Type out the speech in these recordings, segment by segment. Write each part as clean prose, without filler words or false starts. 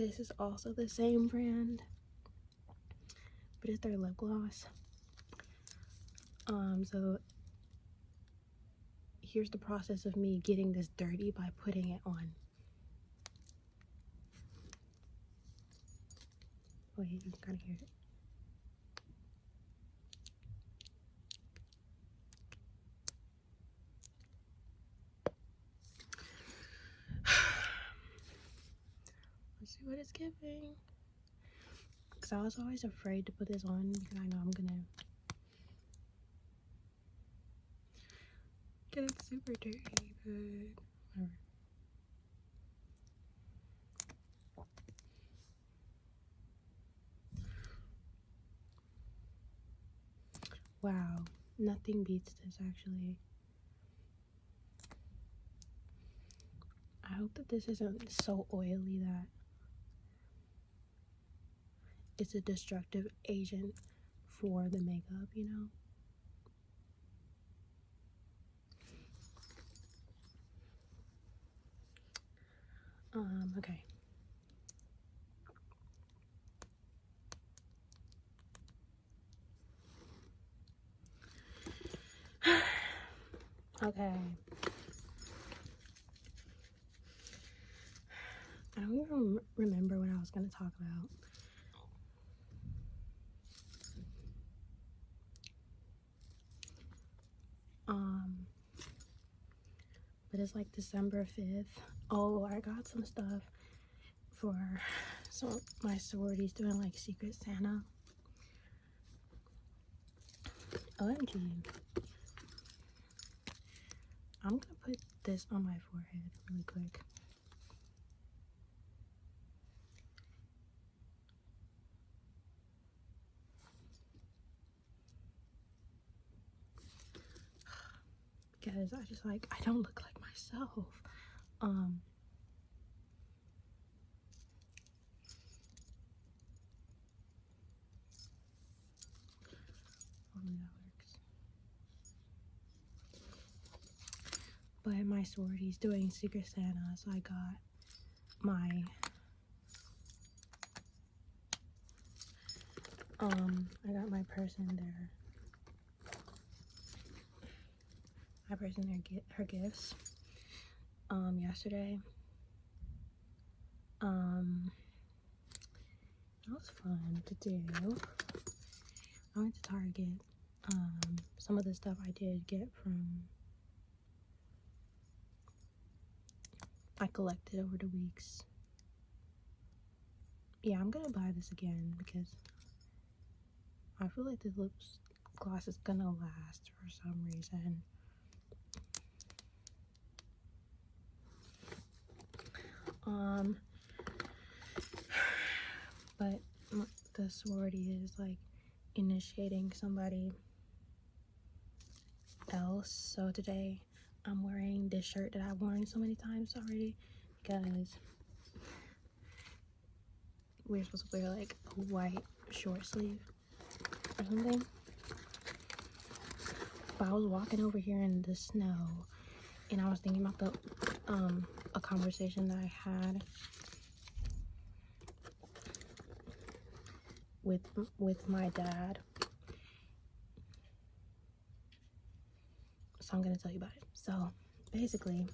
This is also the same brand, but it's their lip gloss. So here's the process of me getting this dirty by putting it on. Wait, you can kind of hear it. Let's see what it's giving. Because I was always afraid to put this on because I know I'm gonna get it super dirty, but whatever. Wow, nothing beats this actually. I hope that this isn't so oily that it's a destructive agent for the makeup, you know? Okay. Okay. I don't even remember what I was going to talk about. But it's like December 5th. Oh, I got some stuff for some my sororities doing like Secret Santa. OMG. I'm gonna put this on my forehead really quick. Because I just like, I don't look like myself. Hopefully that works. But my sorority's doing Secret Santa, so I got my person there. My person there get her gifts yesterday. That was fun to do. I went to Target. Some of the stuff I did get from I collected over the weeks. Yeah, I'm gonna buy this again because I feel like this lip gloss is gonna last for some reason. But the sorority is like initiating somebody else. So today I'm wearing this shirt that I've worn so many times already because we're supposed to wear like a white short sleeve or something. But I was walking over here in the snow and I was thinking about the a conversation that I had with my dad. So I'm gonna tell you about it. So basically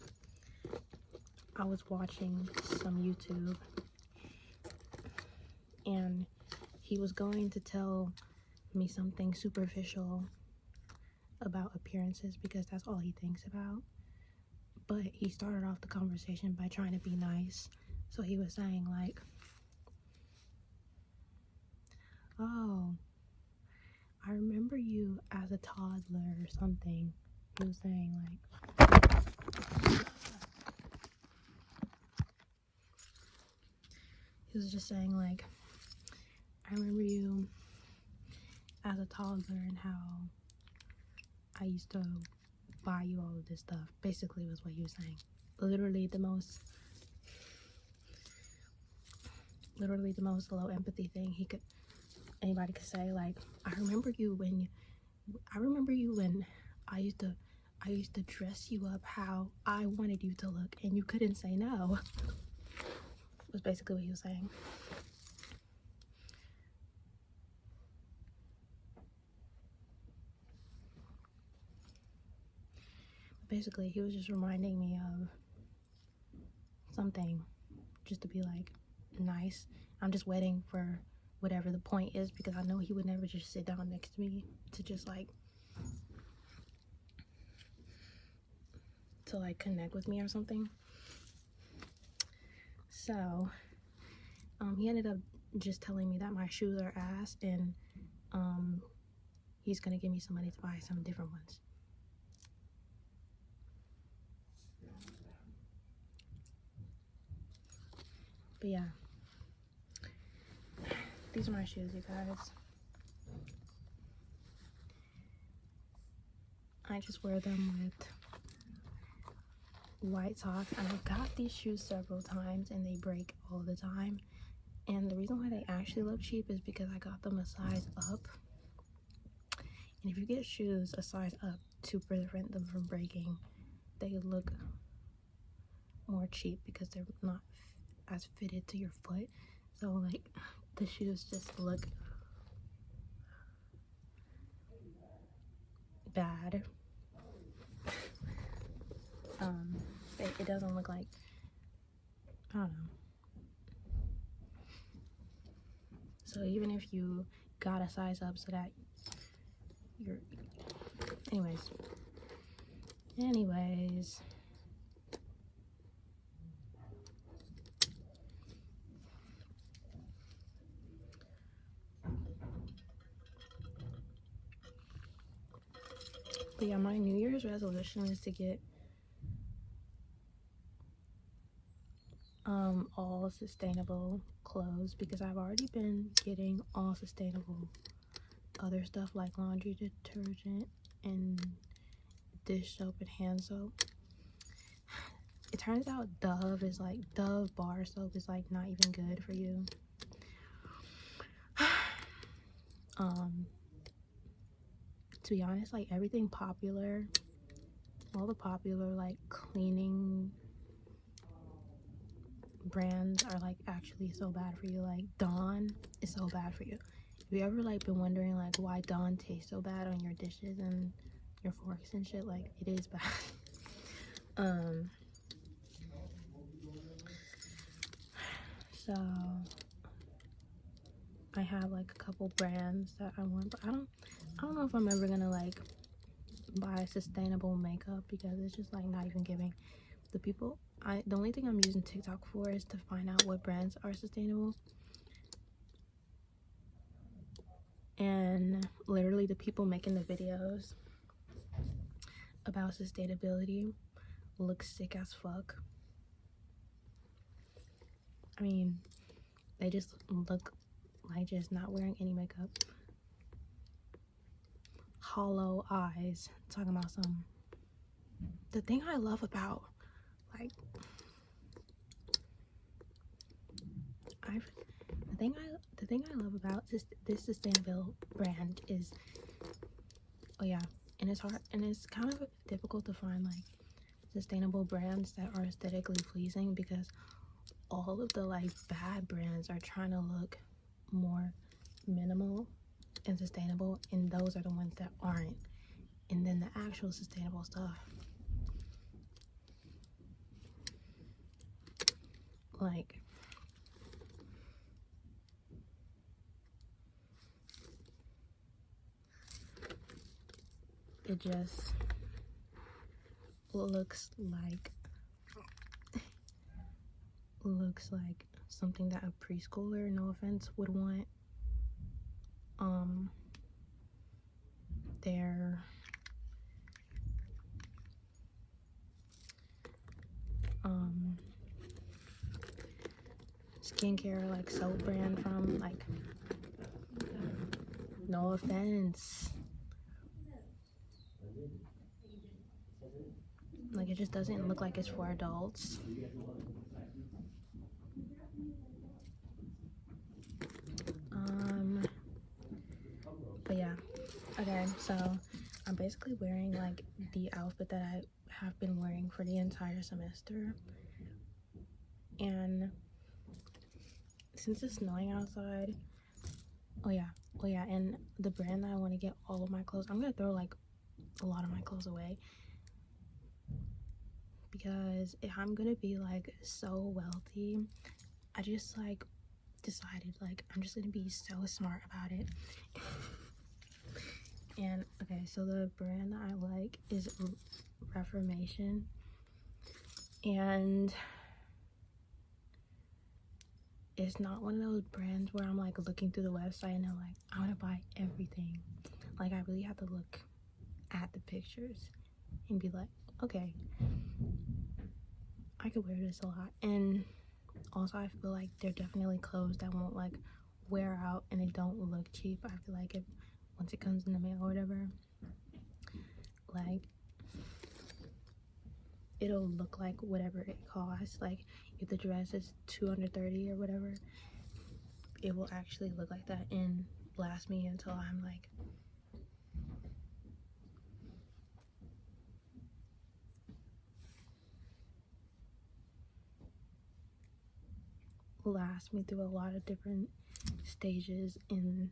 I was watching some YouTube and he was going to tell me something superficial about appearances because that's all he thinks about. But he started off the conversation by trying to be nice. So he was saying like, oh, I remember you as a toddler or something. He was saying like, he was just saying like, I remember you as a toddler and how I used to buy you all of this stuff. Basically was what he was saying. Literally the most low empathy thing anybody could say. Like, I remember you when I used to dress you up how I wanted you to look and you couldn't say no. was basically what he was saying. Basically, he was just reminding me of something, just to be like nice. I'm just waiting for whatever the point is, because I know he would never just sit down next to me to just like connect with me or something. So he ended up just telling me that my shoes are ass, and he's gonna give me some money to buy some different ones. But yeah, these are my shoes, you guys. I just wear them with white socks, and I've got these shoes several times and they break all the time. And the reason why they actually look cheap is because I got them a size up. And if you get shoes a size up to prevent them from breaking, they look more cheap because they're not as fitted to your foot. So like the shoes just look bad. It doesn't look like, I don't know. So even if you got a size up so that you're, anyways. But yeah, my New Year's resolution is to get all sustainable clothes, because I've already been getting all sustainable other stuff like laundry detergent and dish soap and hand soap. It turns out Dove bar soap is like not even good for you. To be honest, like everything popular, all the popular like cleaning brands are like actually so bad for you. Like Dawn is so bad for you. Have you ever like been wondering like why Dawn tastes so bad on your dishes and your forks and shit? Like it is bad. So I have like a couple brands that I want, but I don't know if I'm ever gonna like buy sustainable makeup, because it's just like not even giving. The only thing I'm using TikTok for is to find out what brands are sustainable, and literally the people making the videos about sustainability look sick as fuck. I mean, they just look like just not wearing any makeup, hollow eyes, talking about some. The thing I love about like the thing I love about this sustainable brand is, oh yeah, and it's hard and it's kind of difficult to find like sustainable brands that are aesthetically pleasing, because all of the like bad brands are trying to look more minimal and sustainable, and those are the ones that aren't. And then the actual sustainable stuff, like it just looks like something that a preschooler, no offense, would want their skincare like soap brand from. Like, no offense, like it just doesn't look like it's for adults. But yeah, okay, so I'm basically wearing like the outfit that I have been wearing for the entire semester, and since it's snowing outside, oh yeah, and the brand that I want to get all of my clothes, I'm gonna throw like a lot of my clothes away, because if I'm gonna be like so wealthy, I just like decided like I'm just gonna be so smart about it. And okay, so the brand that I like is Reformation, and it's not one of those brands where I'm like looking through the website and I'm like, I want to buy everything. Like, I really have to look at the pictures and be like, okay, I could wear this a lot. And also, I feel like they're definitely clothes that won't like wear out and they don't look cheap. I feel like if once it comes in the mail or whatever, like it'll look like whatever it costs. Like if the dress is $230 or whatever, it will actually look like that and last me until I'm like last me through a lot of different stages in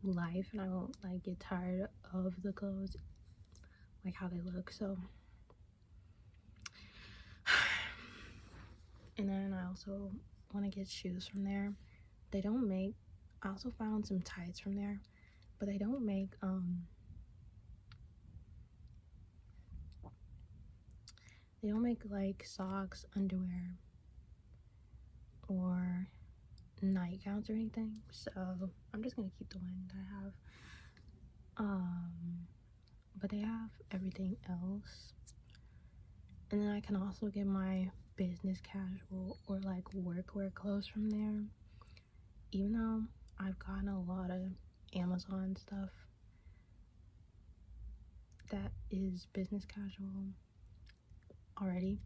life, and I won't like get tired of the clothes, like how they look. So and then I also want to get shoes from there. They don't make, I also found some tights from there, but they don't make like socks, underwear, or nightgowns or anything. So I'm just gonna keep the one that I have. But they have everything else. And then I can also get my business casual or like workwear clothes from there. Even though I've gotten a lot of Amazon stuff that is business casual already.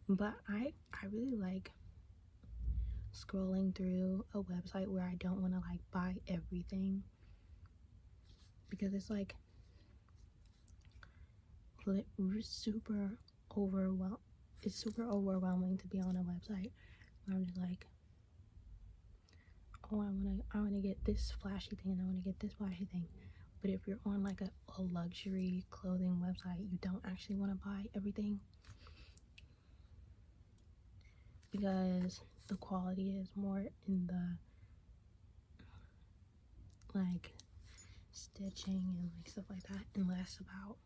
But I really like scrolling through a website where I don't want to like buy everything, because it's like super overwhelming to be on a website where I'm just like, oh, I want to get this flashy thing and I want to get this flashy thing. But if you're on like a luxury clothing website, you don't actually want to buy everything, because the quality is more in the like stitching and like stuff like that, and less about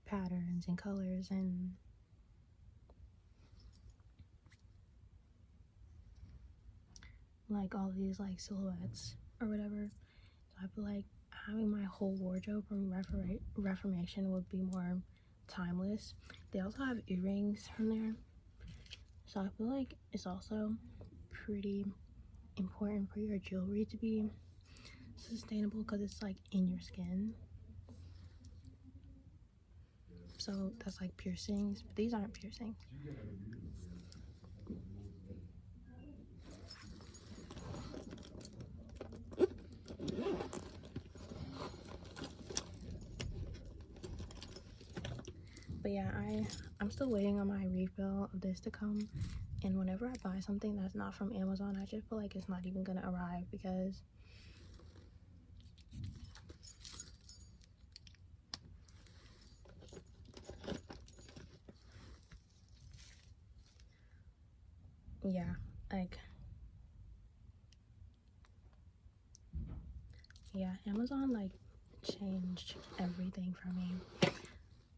patterns and colors and like all these like silhouettes or whatever. So I feel like having my whole wardrobe from Reformation would be more timeless. They also have earrings from there, so I feel like it's also pretty important for your jewelry to be sustainable, because it's like in your skin. So that's like piercings, but these aren't piercings. But yeah, I'm still waiting on my refill of this to come, and whenever I buy something that's not from Amazon, I just feel like it's not even gonna arrive, because yeah, like yeah, Amazon like changed everything for me.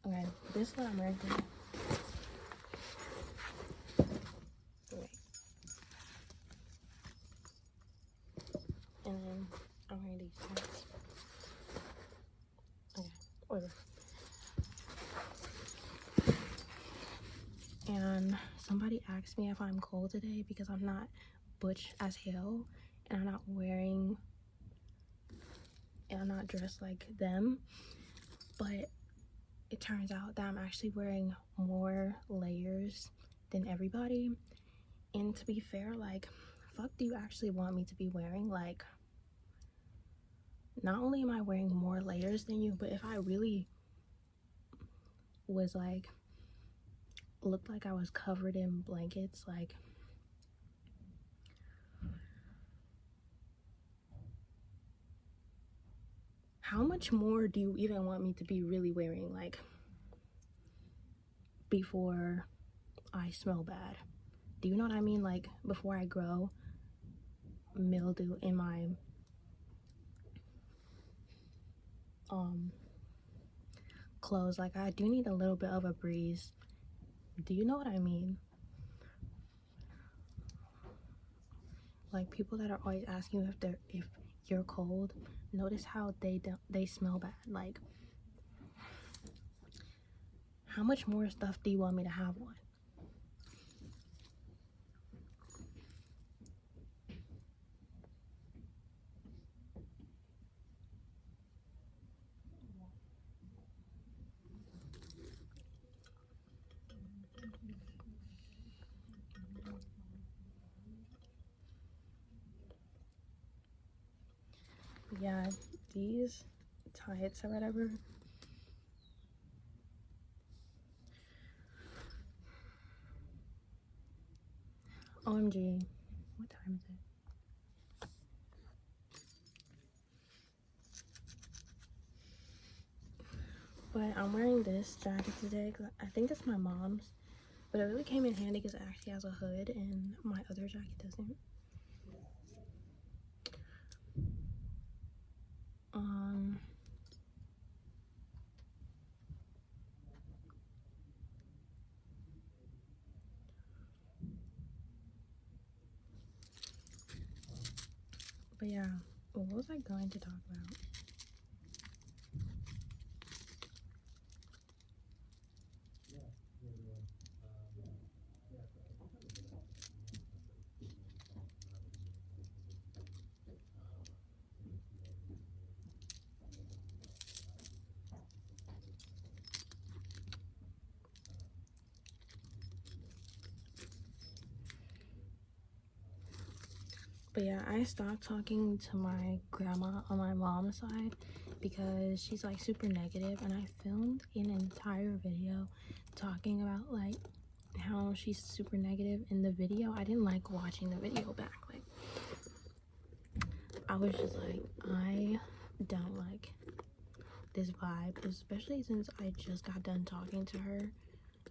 Okay, this is what I'm wearing today. Okay. And then I'm wearing these pants. Okay, whatever. And somebody asked me if I'm cold today because I'm not butch as hell, and I'm not dressed like them. But it turns out that I'm actually wearing more layers than everybody. And to be fair, like, fuck do you actually want me to be wearing? Like, not only am I wearing more layers than you, but if I really was like looked like I was covered in blankets. Like, how much more do you even want me to be really wearing, like, before I smell bad? Do you know what I mean? Like, before I grow mildew in my clothes. Like, I do need a little bit of a breeze. Do you know what I mean? Like, people that are always asking you if you're cold, notice how they smell bad. Like, how much more stuff do you want me to have on? But yeah, these tights or whatever, OMG, what time is it? But I'm wearing this jacket today because I think it's my mom's, but it really came in handy because it actually has a hood and my other jacket doesn't. But yeah, what was I going to talk about? But yeah, I stopped talking to my grandma on my mom's side because she's like super negative, and I filmed an entire video talking about like how she's super negative in the video. I didn't like watching the video back. Like, I was just like, I don't like this vibe, especially since I just got done talking to her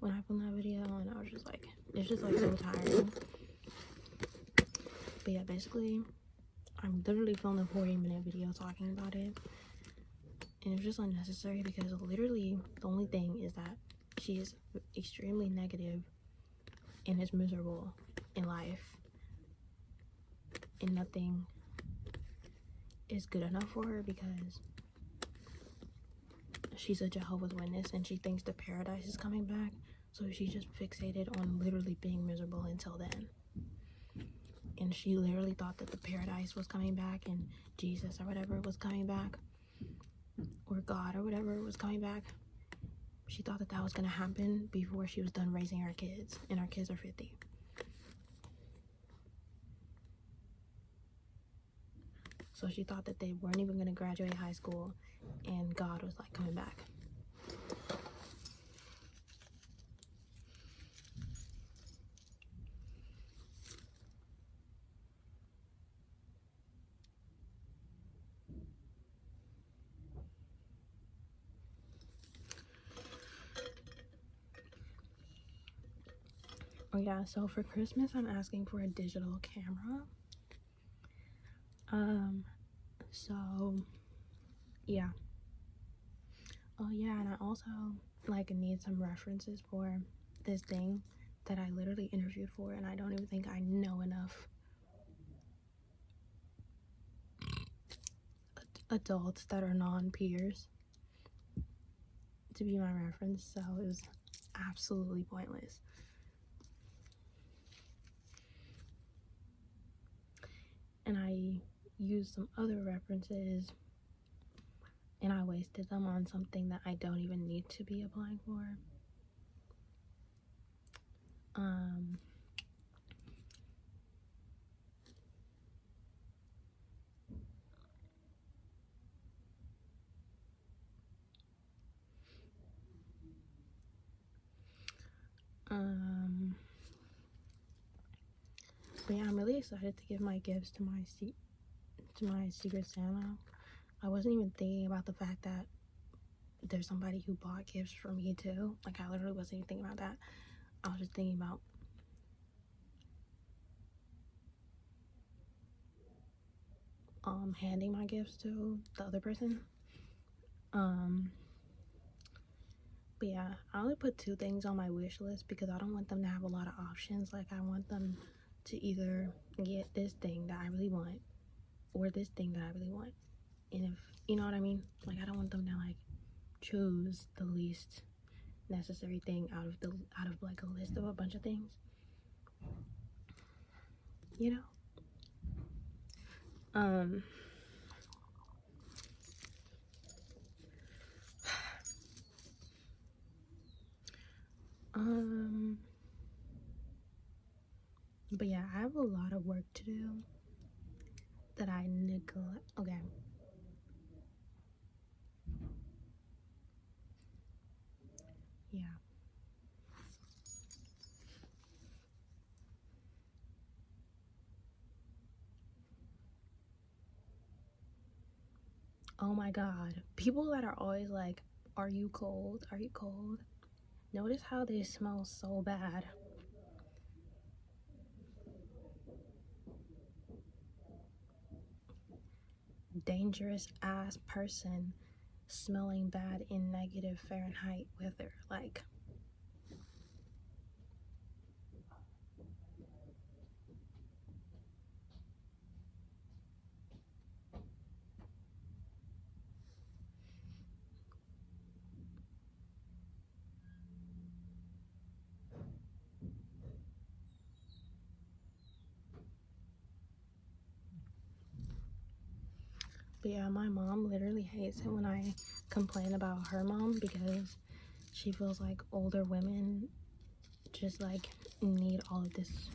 when I filmed that video, and I was just like, it's just like so tiring. But yeah, basically, I'm literally filming a 40-minute video talking about it, and it was just unnecessary because literally the only thing is that she is extremely negative and is miserable in life, and nothing is good enough for her because she's a Jehovah's Witness and she thinks the paradise is coming back, so she's just fixated on literally being miserable until then. And she literally thought that the paradise was coming back and Jesus or whatever was coming back, or God or whatever was coming back. She thought that that was going to happen before she was done raising her kids, and our kids are 50. So she thought that they weren't even going to graduate high school and God was like coming back. Oh yeah, so for Christmas I'm asking for a digital camera. So yeah. Oh yeah, and I also like need some references for this thing that I literally interviewed for, and I don't even think I know enough adults that are non-peers to be my reference, so it was absolutely pointless. And I used some other references and I wasted them on something that I don't even need to be applying for. But yeah, I'm really excited to give my gifts to my Secret Santa. I wasn't even thinking about the fact that there's somebody who bought gifts for me too. Like, I literally wasn't even thinking about that. I was just thinking about handing my gifts to the other person. But yeah, I only put 2 things on my wish list because I don't want them to have a lot of options. Like, I want them to either get this thing that I really want or this thing that I really want. And if you know what I mean, like, I don't want them to like choose the least necessary thing out of like a list of a bunch of things, you know. But yeah, I have a lot of work to do that I neglect. Okay. Yeah. Oh my god. People that are always like, are you cold? Are you cold? Notice how they smell so bad. Dangerous ass person smelling bad in negative Fahrenheit weather. Like, but yeah, my mom literally hates it when I complain about her mom because she feels like older women just like need all of this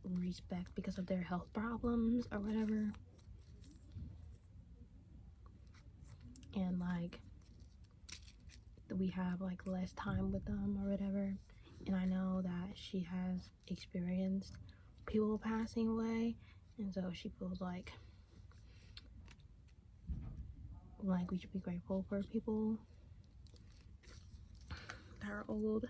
respect because of their health problems or whatever. And like, we have like less time with them or whatever. And I know that she has experienced people passing away, and so she feels like we should be grateful for people that are old.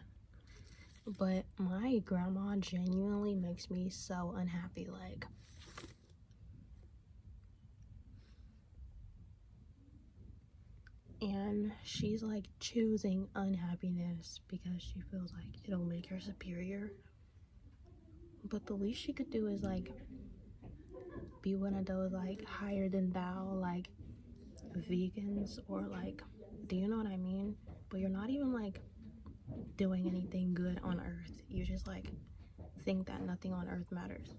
But my grandma genuinely makes me so unhappy. Like, and she's like choosing unhappiness because she feels like it'll make her superior. But the least she could do is like be one of those like higher than thou like vegans, or like, do you know what I mean? But you're not even like doing anything good on earth. You just like think that nothing on earth matters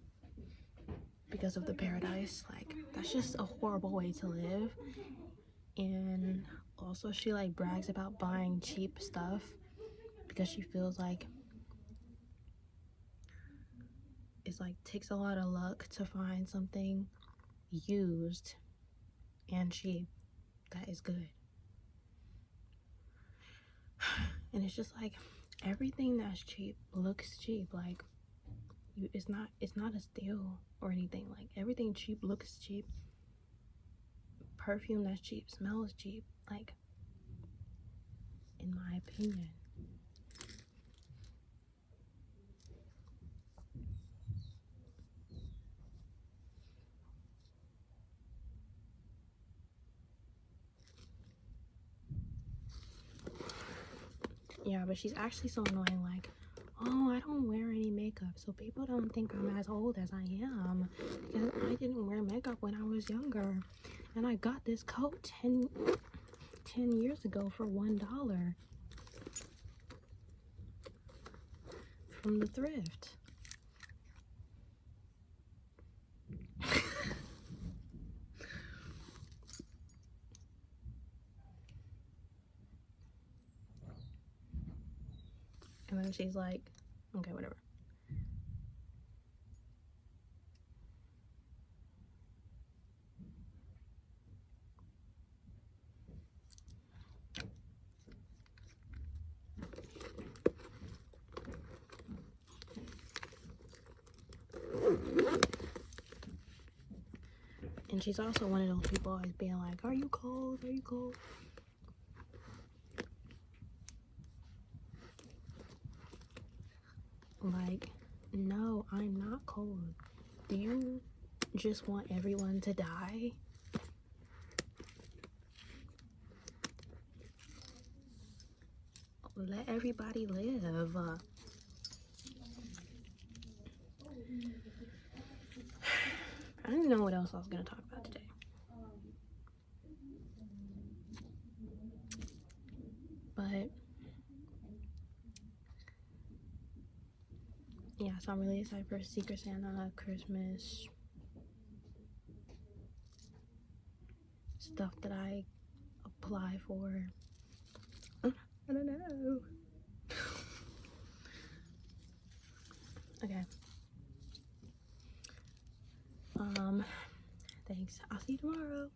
because of the paradise. Like, that's just a horrible way to live. And also, she like brags about buying cheap stuff because she feels like it's like takes a lot of luck to find something used and cheap that is good. And it's just like, everything that's cheap looks cheap. Like, it's not a steal or anything. Like, everything cheap looks cheap. Perfume that's cheap smells cheap, like, in my opinion. Yeah, but she's actually so annoying. Like, oh, I don't wear any makeup so people don't think I'm as old as I am because I didn't wear makeup when I was younger, and I got this coat 10 years ago for $1 from the thrift. And then she's like, okay, whatever. And she's also one of those people always being like, are you cold? Are you cold? Like, no, I'm not cold. Do you just want everyone to die? Let everybody live. I don't even know what else I was gonna talk about today. But yeah, so I'm really excited for Secret Santa, Christmas, stuff that I apply for. I don't know. Okay. Thanks. I'll see you tomorrow.